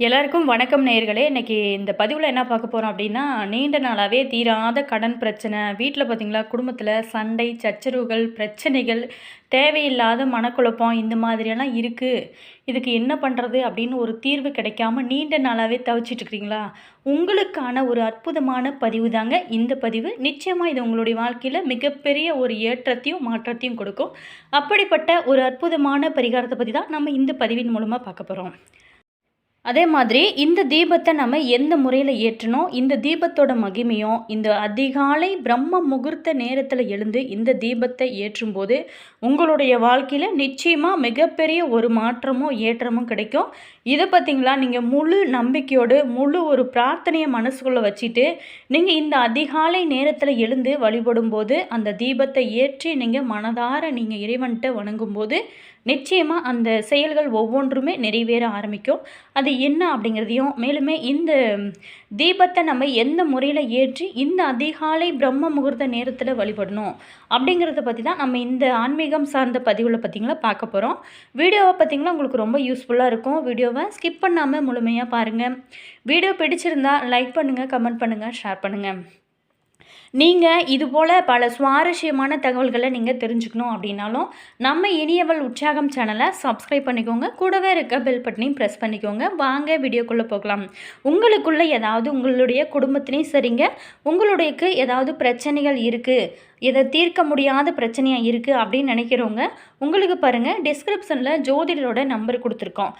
எல்லாருக்கும் வணக்கம் நேயர்களே. இன்னைக்கு இந்த பதிவுல என்ன பார்க்க போறோம் அப்படின்னா, நீண்ட நாளாவே தீராத கடன் பிரச்சனை. வீட்ல பார்த்தீங்களா, குடும்பத்தில சண்டை, சச்சரவுகள், பிரச்சனைகள், தேவையில்லாத மனக்குழப்பம் இந்த மாதிரியெல்லாம் இருக்கு. இதுக்கு என்ன பண்றது அப்படின்னு ஒரு தீர்வு கிடைக்காம நீண்ட நாளாவே தவிச்சிட்டு இருக்கிறீங்களா? உங்களுக்கான ஒரு அற்புதமான பதிவு தாங்க இந்த பதிவு. நிச்சயமா இது உங்களுடைய வாழ்க்கையில மிகப்பெரிய ஒரு ஏற்றத்தையும், மாற்றத்தையும் கொடுக்கும். அப்படிப்பட்ட ஒரு அற்புதமான பரிகாரத்த பத்தி தான் நம்ம இந்த பதிவின் மூலமா பார்க்க போறோம். அதே மாதிரி இந்த தீபத்தை நம்ம எந்த முறையில் ஏற்றணும், இந்த தீபத்தோட மகிமையும், இந்த அதிகாலை பிரம்ம முகூர்த்த நேரத்தில் எழுந்து இந்த தீபத்தை ஏற்றும்போது உங்களுடைய வாழ்க்கையில் நிச்சயமாக மிகப்பெரிய ஒரு மாற்றமும் ஏற்றமும் கிடைக்கும். இதை பார்த்தீங்களா, நீங்கள் முழு நம்பிக்கையோடு முழு ஒரு பிரார்த்தனையை மனசுக்குள்ளே வச்சுட்டு நீங்கள் இந்த அதிகாலை நேரத்தில் எழுந்து வழிபடும்போது அந்த தீபத்தை ஏற்றி நீங்கள் மனதார நீங்கள் இறைவன்கிட்ட வணங்கும்போது நிச்சயமாக அந்த செயல்கள் ஒவ்வொன்றுமே நிறைவேற ஆரம்பிக்கும். அது என்ன அப்படிங்கிறதையும், மேலுமே இந்த தீபத்தை நம்ம எந்த முறையில் ஏற்றி இந்த அதிகாலை பிரம்ம முகூர்த்த நேரத்தில் வழிபடணும் அப்படிங்கிறத பற்றி தான் நம்ம இந்த ஆன்மீகம் சார்ந்த பதிவில் பார்த்திங்களா பார்க்க போகிறோம். வீடியோவை பார்த்திங்கன்னா உங்களுக்கு ரொம்ப யூஸ்ஃபுல்லாக இருக்கும். வீடியோவை ஸ்கிப் பண்ணாமல் முழுமையாக பாருங்கள். வீடியோ பிடிச்சிருந்தா லைக் பண்ணுங்கள், கமெண்ட் பண்ணுங்கள், ஷேர் பண்ணுங்கள். நீங்கள் இதுபோல் பல சுவாரஸ்யமான தகவல்களை நீங்கள் தெரிஞ்சுக்கணும் அப்படின்னாலும் நம்ம இனியவள் உற்சாகம் சேனலை சப்ஸ்கிரைப் பண்ணிக்கோங்க. கூடவே இருக்க பெல் பட்டனையும் ப்ரெஸ் பண்ணிக்கோங்க. வாங்க வீடியோக்குள்ளே போகலாம். உங்களுக்குள்ளே ஏதாவது உங்களுடைய குடும்பத்திலையும் சரிங்க, உங்களுடையக்கு ஏதாவது பிரச்சனைகள் இருக்குது, இதை தீர்க்க முடியாத பிரச்சனையாக இருக்குது அப்படின்னு நினைக்கிறவங்க, உங்களுக்கு பாருங்கள் டிஸ்கிரிப்ஷனில் ஜோதிடரோட நம்பர் கொடுத்துருக்கோம்.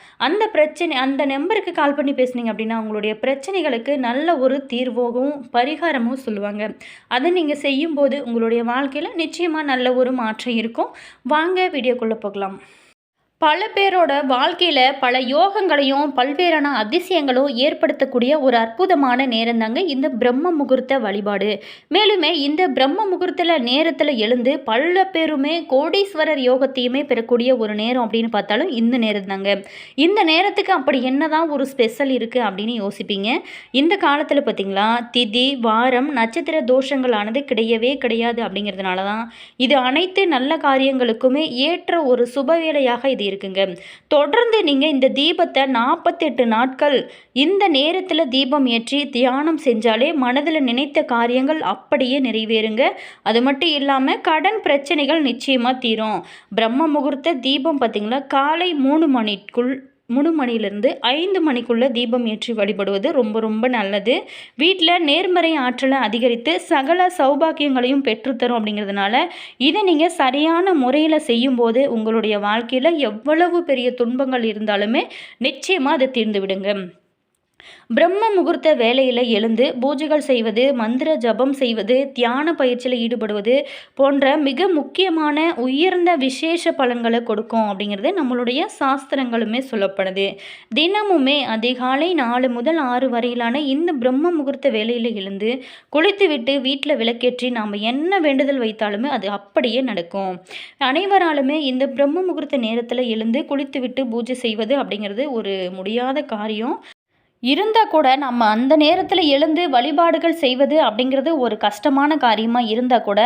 அந்த நம்பருக்கு கால் பண்ணி பேசுனீங்க அப்படின்னா உங்களுடைய பிரச்சனைகளுக்கு நல்ல ஒரு தீர்வோகவும் பரிகாரமும் சொல்லுவாங்க. அதை நீங்கள் செய்யும்போது உங்களுடைய வாழ்க்கையில் நிச்சயமாக நல்ல ஒரு மாற்றம் இருக்கும். வாங்க வீடியோக்குள்ளே போகலாம். பல பேரோட வாழ்க்கையில் பல யோகங்களையும் பல்வேறான அதிசயங்களும் ஏற்படுத்தக்கூடிய ஒரு அற்புதமான நேரம் தாங்க இந்த பிரம்ம முகூர்த்த வழிபாடு. மேலுமே இந்த பிரம்ம முகூர்த்த நேரத்தில் எழுந்து பல பேருமே கோடீஸ்வரர் யோகத்தையுமே பெறக்கூடிய ஒரு நேரம் அப்படின்னு பார்த்தாலும் இந்த நேரம் தாங்க. இந்த நேரத்துக்கு அப்படி என்னதான் ஒரு ஸ்பெஷல் இருக்குது அப்படின்னு யோசிப்பீங்க. இந்த காலத்தில் பார்த்திங்களா, திதி வாரம் நட்சத்திர தோஷங்களானது கிடையவே கிடையாது. அப்படிங்கிறதுனால தான் இது அனைத்து நல்ல காரியங்களுக்குமே ஏற்ற ஒரு சுபவேளையாக இது இருக்குங்க. தொடர்ந்து நீங்கள் இந்த தீபத்தை 48 நாட்கள் இந்த நேரத்தில் தீபம் ஏற்றி தியானம் செஞ்சாலே மனதில் நினைத்த காரியங்கள் அப்படியே நிறைவேறுங்க. அது மட்டும் இல்லாமல் கடன் பிரச்சனைகள் நிச்சயமாக தீரும். பிரம்ம முகூர்த்த தீபம் பார்த்திங்களா, காலை 3 மணிலிருந்து 5 மணிக்குள்ளே தீபம் ஏற்றி வழிபடுவது ரொம்ப ரொம்ப நல்லது. வீட்டில் நேர்மறை ஆற்றலை அதிகரித்து சகல சௌபாக்கியங்களையும் பெற்றுத்தரும். அப்படிங்கிறதுனால இதை நீங்கள் சரியான முறையில் செய்யும்போது உங்களுடைய வாழ்க்கையில் எவ்வளவு பெரிய துன்பங்கள் இருந்தாலுமே நிச்சயமாக அதை தீர்ந்து விடுங்க. பிரம்ம முகூர்த்த வேலையில் எழுந்து பூஜைகள் செய்வது, மந்திர ஜபம் செய்வது, தியான பயிற்சியில் ஈடுபடுவது போன்ற மிக முக்கியமான உயர்ந்த விசேஷ பலன்களை கொடுக்கும் அப்படிங்கிறது நம்மளுடைய சாஸ்திரங்களுமே சொல்லப்படுது. தினமுமே அதிகாலை 4 முதல் 6 வரையிலான இந்த பிரம்ம முகூர்த்த வேலையில் எழுந்து குளித்துவிட்டு வீட்டில் விளக்கேற்றி நாம் என்ன வேண்டுதல் வைத்தாலுமே அது அப்படியே நடக்கும். அனைவராலுமே இந்த பிரம்ம முகூர்த்த நேரத்தில் எழுந்து குளித்துவிட்டு பூஜை செய்வது அப்படிங்கிறது ஒரு முடியாத காரியம். இருந்தால் கூட நம்ம அந்த நேரத்தில் எழுந்து வழிபாடுகள் செய்வது அப்படிங்கிறது ஒரு கஷ்டமான காரியமாக இருந்தால் கூட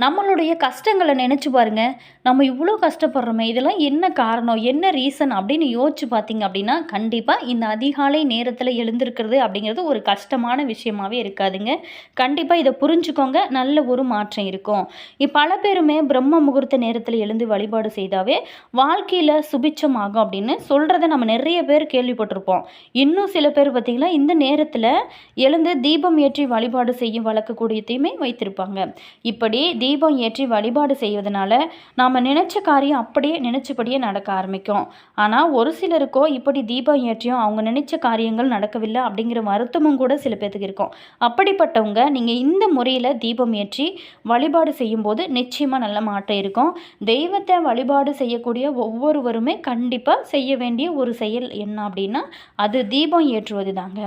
நம்மளுடைய கஷ்டங்களை நினச்சி பாருங்கள். நம்ம இவ்வளோ கஷ்டப்படுறோமே, இதெல்லாம் என்ன காரணம், என்ன ரீசன் அப்படின்னு யோசிச்சு பார்த்தீங்க அப்படின்னா கண்டிப்பாக இந்த அதிகாலை நேரத்தில் எழுந்திருக்கிறது அப்படிங்கிறது ஒரு கஷ்டமான விஷயமாகவே இருக்காதுங்க. கண்டிப்பாக இதை புரிஞ்சுக்கோங்க, நல்ல ஒரு மாற்றம் இருக்கும். பல பேருமே பிரம்ம முகூர்த்த நேரத்தில் எழுந்து வழிபாடு செய்தாவே வாழ்க்கையில் சுபிட்சமாகும் அப்படின்னு சொல்கிறத நம்ம நிறைய பேர் கேள்விப்பட்டிருப்போம். இன்னும் சில பேர் பார்த்திங்கன்னா இந்த நேரத்தில் எழுந்து தீபம் ஏற்றி வழிபாடு செய்யும் வழக்கக்கூடியத்தையுமே வைத்திருப்பாங்க. இப்படி தீபம் ஏற்றி வழிபாடு செய்வதனால நாம் நினைச்ச காரியம் அப்படியே நினைச்சபடியே நடக்க ஆரம்பிக்கும். ஆனால் ஒரு சிலருக்கோ இப்படி தீபம் ஏற்றியும் அவங்க நினைச்ச காரியங்கள் நடக்கவில்லை அப்படிங்கிற வருத்தமும் கூட சில பேருக்கு இருக்கும். அப்படிப்பட்டவங்க நீங்கள் இந்த முறையில் தீபம் ஏற்றி வழிபாடு செய்யும்போது நிச்சயமாக நல்ல மாற்றம் இருக்கும். தெய்வத்தை வழிபாடு செய்யக்கூடிய ஒவ்வொருவருமே கண்டிப்பாக செய்ய வேண்டிய ஒரு செயல் என்ன அப்படின்னா அது தீபம் ஏற்றுவது தாங்க.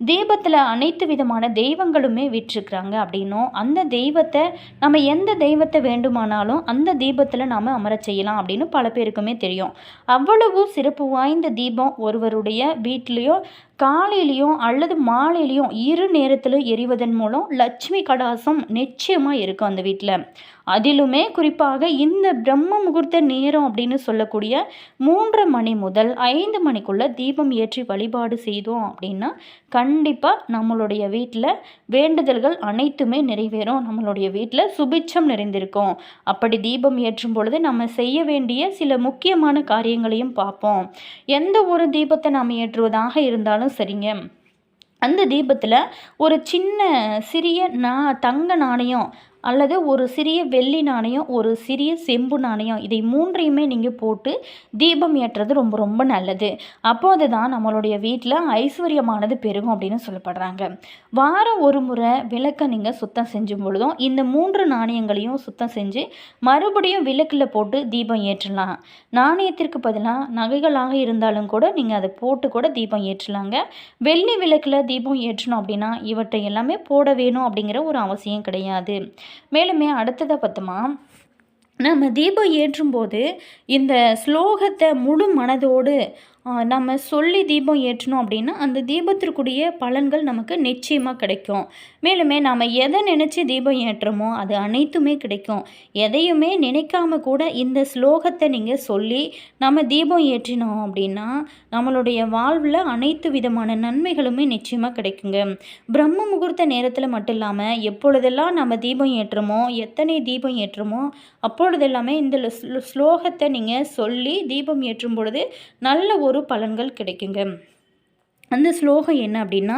தீபத்தில் அனைத்து விதமான தெய்வங்களுமே விற்றிருக்கிறாங்க அப்படின்னும் அந்த தெய்வத்தை நம்ம எந்த தெய்வத்தை வேண்டுமானாலும் அந்த தீபத்தில் நாம் அமரச் செய்யலாம் அப்படின்னு பல பேருக்குமே தெரியும். அவ்வளவு சிறப்பு வாய்ந்த தீபம் ஒருவருடைய வீட்லேயோ காலையிலையும் அல்லது மாலையிலையும் 2 நேரத்திலும் எரிவதன் மூலம் லட்சுமி கடாசம் நிச்சயமாக இருக்கும் அந்த வீட்டில். அதிலுமே குறிப்பாக இந்த பிரம்ம முகூர்த்த நேரம் அப்படின்னு சொல்லக்கூடிய 3:30 மணி முதல் 5 மணிக்குள்ளே தீபம் ஏற்றி வழிபாடு செய்தோம் அப்படின்னா கண்டிப்பாக நம்மளுடைய வீட்டில் வேண்டுதல்கள் அனைத்துமே நிறைவேறும். நம்மளுடைய வீட்டில் சுபிட்சம் நிறைந்திருக்கும். அப்படி தீபம் ஏற்றும் பொழுது நம்ம செய்ய வேண்டிய சில முக்கியமான காரியங்களையும் பார்ப்போம். எந்த ஒரு தீபத்தை நாம் ஏற்றுவதாக இருந்தாலும் சரிங்க, அந்த தீபத்தில் ஒரு சின்ன சிறிய தங்க நாணயம் அல்லது ஒரு சிறிய வெள்ளி நாணயம், ஒரு சிறிய செம்பு நாணயம், இதை 3ஐயுமே நீங்கள் போட்டு தீபம் ஏற்றுறது ரொம்ப ரொம்ப நல்லது. அப்போது தான் நம்மளுடைய வீட்டில் ஐஸ்வர்யமானது பெருகும் அப்படின்னு சொல்லப்படுறாங்க. வாரம் ஒரு முறை விளக்கை நீங்கள் சுத்தம் செஞ்சும் பொழுதும் இந்த 3 நாணயங்களையும் சுத்தம் செஞ்சு மறுபடியும் விளக்கில் போட்டு தீபம் ஏற்றலாம். நாணயத்திற்கு பதிலாக நகைகளாக இருந்தாலும் கூட நீங்கள் அதை போட்டு கூட தீபம் ஏற்றலாங்க. வெள்ளி விளக்கில் தீபம் ஏற்றணும் அப்படின்னா இவற்றை எல்லாமே போட வேணும் அப்படிங்கிற ஒரு அவசியம் கிடையாது. மேலுமே அடுத்ததை பார்த்தோமா, நம்ம தீபம் ஏற்றும்போது இந்த ஸ்லோகத்தை முழு மனதோடு நம்ம சொல்லி தீபம் ஏற்றணும் அப்படின்னா அந்த தீபத்திற்குரிய பலன்கள் நமக்கு நிச்சயமாக கிடைக்கும். மேலுமே நாம் எதை நினச்சி தீபம் ஏற்றுறோமோ அது அனைத்துமே கிடைக்கும். எதையுமே நினைக்காம கூட இந்த ஸ்லோகத்தை நீங்கள் சொல்லி நம்ம தீபம் ஏற்றினோம் அப்படின்னா நம்மளுடைய வாழ்வில் அனைத்து விதமான நன்மைகளுமே நிச்சயமாக கிடைக்குங்க. பிரம்ம முகூர்த்த நேரத்தில் மட்டும் இல்லாமல் எப்பொழுதெல்லாம் நம்ம தீபம் ஏற்றுறோமோ, எத்தனை தீபம் ஏற்றுறோமோ அப்பொழுதெல்லாமே இந்த ஸ்லோகத்தை நீங்கள் சொல்லி தீபம் ஏற்றும் பொழுது நல்ல ஒரு பலன்கள் கிடைக்குங்க. அந்த ஸ்லோகம் என்ன அப்படின்னா,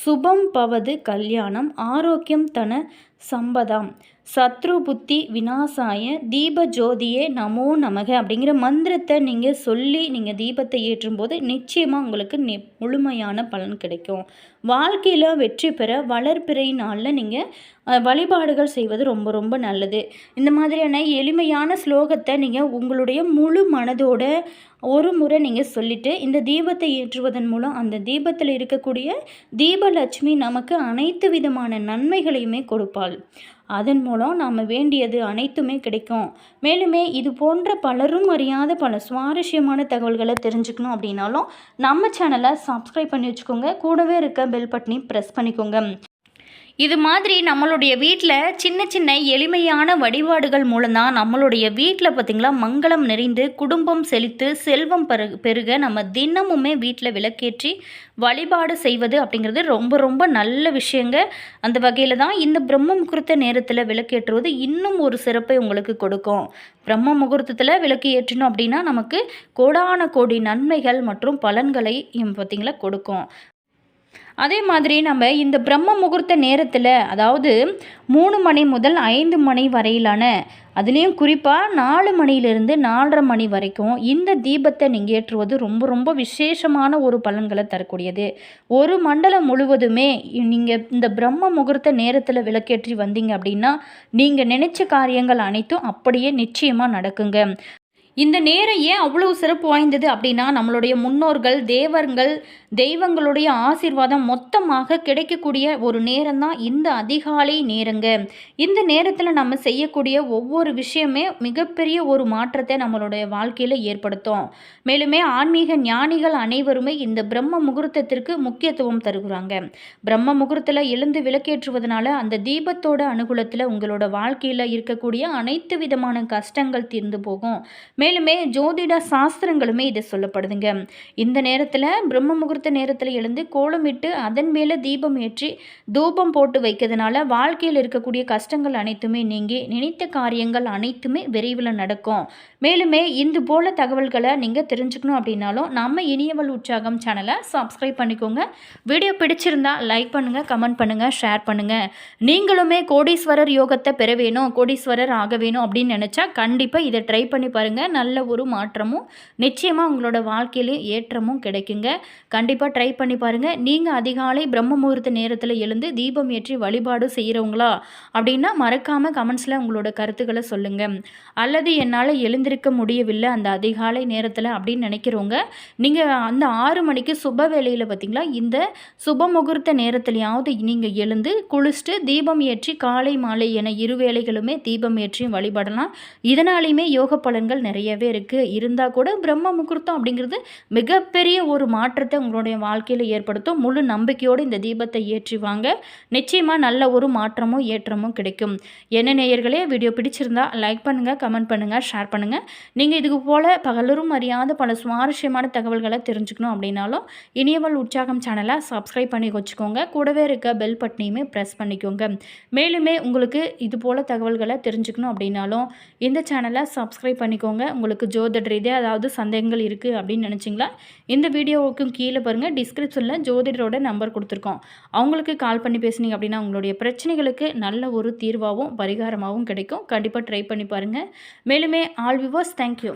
சுபம் பவது கல்யாணம் ஆரோக்கியம் தன சம்பதாம் சத்ரு புத்தி விநாசாய தீப ஜோதியே நமோ நமக அப்படிங்கிற மந்திரத்தை நீங்கள் சொல்லி நீங்கள் தீபத்தை ஏற்றும்போது நிச்சயமாக உங்களுக்கு முழுமையான பலன் கிடைக்கும். வாழ்க்கையில் வெற்றி பெற வளர்பிறை நாளில் நீங்கள் வழிபாடுகள் செய்வது ரொம்ப ரொம்ப நல்லது. இந்த மாதிரியான எளிமையான ஸ்லோகத்தை நீங்கள் உங்களுடைய முழு மனதோட ஒரு முறை நீங்கள் சொல்லிவிட்டு இந்த தீபத்தை ஏற்றுவதன் மூலம் அந்த தீபத்தில் இருக்கக்கூடிய தீபலட்சுமி நமக்கு அனைத்து விதமான நன்மைகளையுமே கொடுப்பாள். அதன் மூலம் நாம் வேண்டியது அனைத்துமே கிடைக்கும். மேலுமே இது போன்ற பலரும் அறியாத பல சுவாரஸ்யமான தகவல்களை தெரிஞ்சுக்கணும் அப்படின்னாலும் நம்ம சேனலை சப்ஸ்கிரைப் பண்ணி வச்சுக்கோங்க. கூடவே இருக்க பெல் பட்டனை ப்ரெஸ் பண்ணிக்கோங்க. இது மாதிரி நம்மளுடைய வீட்டில் சின்ன சின்ன எளிமையான வழிபாடுகள் மூலம்தான் நம்மளுடைய வீட்டில் பார்த்திங்களா மங்களம் நிறைந்து குடும்பம் செழித்து செல்வம் பெருக நம்ம தினமுமே வீட்டில் விளக்கேற்றி வழிபாடு செய்வது அப்படிங்கிறது ரொம்ப ரொம்ப நல்ல விஷயங்க. அந்த வகையில் தான் இந்த பிரம்ம முகூர்த்த நேரத்தில் விளக்கேற்றுவது இன்னும் ஒரு சிறப்பை உங்களுக்கு கொடுக்கும். பிரம்ம முகூர்த்தத்தில் விளக்கு ஏற்றணும் அப்படின்னா நமக்கு கோடான கோடி நன்மைகள் மற்றும் பலன்களை பார்த்திங்களா கொடுக்கும். அதே மாதிரி நம்ம இந்த பிரம்ம முகூர்த்த நேரத்தில் அதாவது 3 மணி முதல் 5 மணி வரையிலான அதுலேயும் குறிப்பாக 4 மணியிலிருந்து 4:30 மணி வரைக்கும் இந்த தீபத்தை நீங்கள் ஏற்றுவது ரொம்ப ரொம்ப விசேஷமான ஒரு பலன்களை தரக்கூடியது. ஒரு மண்டலம் முழுவதுமே நீங்கள் இந்த பிரம்ம முகூர்த்த நேரத்தில் விளக்கேற்றி வந்தீங்க அப்படின்னா நீங்கள் நினைச்ச காரியங்கள் அனைத்தும் அப்படியே நிச்சயமாக நடக்குங்க. இந்த நேரம் ஏன் அவ்வளோ சிறப்பு வாய்ந்தது அப்படின்னா நம்மளுடைய முன்னோர்கள் தெய்வங்களுடைய ஆசீர்வாதம் மொத்தமாக கிடைக்கக்கூடிய ஒரு நேரம் தான் இந்த அதிகாலை நேரங்க. இந்த நேரத்தில் நம்ம செய்யக்கூடிய ஒவ்வொரு விஷயமே மிகப்பெரிய ஒரு மாற்றத்தை நம்மளுடைய வாழ்க்கையில் ஏற்படுத்தும். மேலுமே ஆன்மீக ஞானிகள் அனைவருமே இந்த பிரம்ம முகூர்த்தத்திற்கு முக்கியத்துவம் தருகிறாங்க. பிரம்ம முகூர்த்தத்தில் எழுந்து விளக்கேற்றுவதனால அந்த தீபத்தோட அனுகூலத்தில் உங்களோட வாழ்க்கையில் இருக்கக்கூடிய அனைத்து விதமான கஷ்டங்கள் தீர்ந்து போகும். மேலுமே ஜோதிட சாஸ்திரங்களுமே இதை சொல்லப்படுதுங்க. இந்த நேரத்தில் பிரம்ம முகூர்த்த நேரத்தில் எழுந்து கோலமிட்டு அதன் மேலே தீபம் ஏற்றி தூபம் போட்டு வைக்கிறதுனால வாழ்க்கையில் இருக்கக்கூடிய கஷ்டங்கள் அனைத்துமே நீங்கி நினைத்த காரியங்கள் அனைத்துமே விரைவில் நடக்கும். மேலுமே இது போல தகவல்களை நீங்கள் தெரிஞ்சுக்கணும் அப்படின்னாலும் நம்ம இனியவள் உற்சாகம் சேனலை சப்ஸ்கிரைப் பண்ணிக்கோங்க. வீடியோ பிடிச்சிருந்தா லைக் பண்ணுங்கள், கமெண்ட் பண்ணுங்கள், ஷேர் பண்ணுங்கள். நீங்களுமே கோடீஸ்வரர் யோகத்தை பெற வேணும், கோடீஸ்வரர் ஆக வேணும் அப்படின்னு நினச்சா கண்டிப்பாக இதை ட்ரை பண்ணி பாருங்கள். நல்ல ஒரு மாற்றமும் நிச்சயமாக உங்களோட வாழ்க்கையிலும் ஏற்றமும் கிடைக்குங்க. கண்டிப்பாக ட்ரை பண்ணி பாருங்கள். நீங்கள் அதிகாலை பிரம்ம முகூர்த்த நேரத்தில் எழுந்து தீபம் ஏற்றி வழிபாடு செய்கிறவங்களா அப்படின்னா மறக்காமல் கமெண்ட்ஸில் உங்களோட கருத்துக்களை சொல்லுங்கள். அல்லது என்னால் எழுந்திருக்க முடியவில்லை அந்த அதிகாலை நேரத்தில் அப்படின்னு நினைக்கிறவங்க நீங்கள் அந்த 6 மணிக்கு சுப வேளையில் பார்த்திங்களா இந்த சுப முகூர்த்த நேரத்துலையாவது நீங்கள் எழுந்து குளிச்சுட்டு தீபம் ஏற்றி காலை மாலை என 2 வேளைகளுமே தீபம் ஏற்றியும் வழிபடலாம். இதனாலையுமே யோக பலன்கள் நிறைய நிறையவே இருக்குது. இருந்தால் கூட பிரம்ம முகூர்த்தம் அப்படிங்கிறது மிகப்பெரிய ஒரு மாற்றத்தை உங்களுடைய வாழ்க்கையில் ஏற்படுத்தும். முழு நம்பிக்கையோடு இந்த தீபத்தை ஏற்றி வாங்க. நிச்சயமாக நல்ல ஒரு மாற்றமும் ஏற்றமும் கிடைக்கும். என்ன நேயர்களே, வீடியோ பிடிச்சிருந்தா லைக் பண்ணுங்கள், கமெண்ட் பண்ணுங்கள், ஷேர் பண்ணுங்கள். நீங்கள் இதுக்கு போல் பகலரும் அறியாத பல சுவாரஸ்யமான தகவல்களை தெரிஞ்சுக்கணும் அப்படின்னாலும் இனியவள் உற்சாகம் சேனலை சப்ஸ்கிரைப் பண்ணி வச்சுக்கோங்க. கூடவே இருக்க பெல் பட்டனையுமே ப்ரெஸ் பண்ணிக்கோங்க. மேலுமே உங்களுக்கு இது போல் தகவல்களை தெரிஞ்சுக்கணும் அப்படின்னாலும் இந்த சேனலை சப்ஸ்கிரைப் பண்ணிக்கோங்க. உங்களுக்கு ஜோதிட ரீதியாக அதாவது சந்தேகங்கள் இருக்குது அப்படின்னு நினச்சிங்களா, இந்த வீடியோவுக்கும் கீழே பாருங்கள், டிஸ்கிரிப்ஷனில் ஜோதிடரோட நம்பர் கொடுத்துருக்கோம். அவங்களுக்கு கால் பண்ணி பேசுனீங்க அப்படின்னா உங்களுடைய பிரச்சனைகளுக்கு நல்ல ஒரு தீர்வாகவும் பரிகாரமாகவும் கிடைக்கும். கண்டிப்பாக ட்ரை பண்ணி பாருங்கள். மேலுமே ஆல் வியூவர்ஸ், தேங்க்யூ.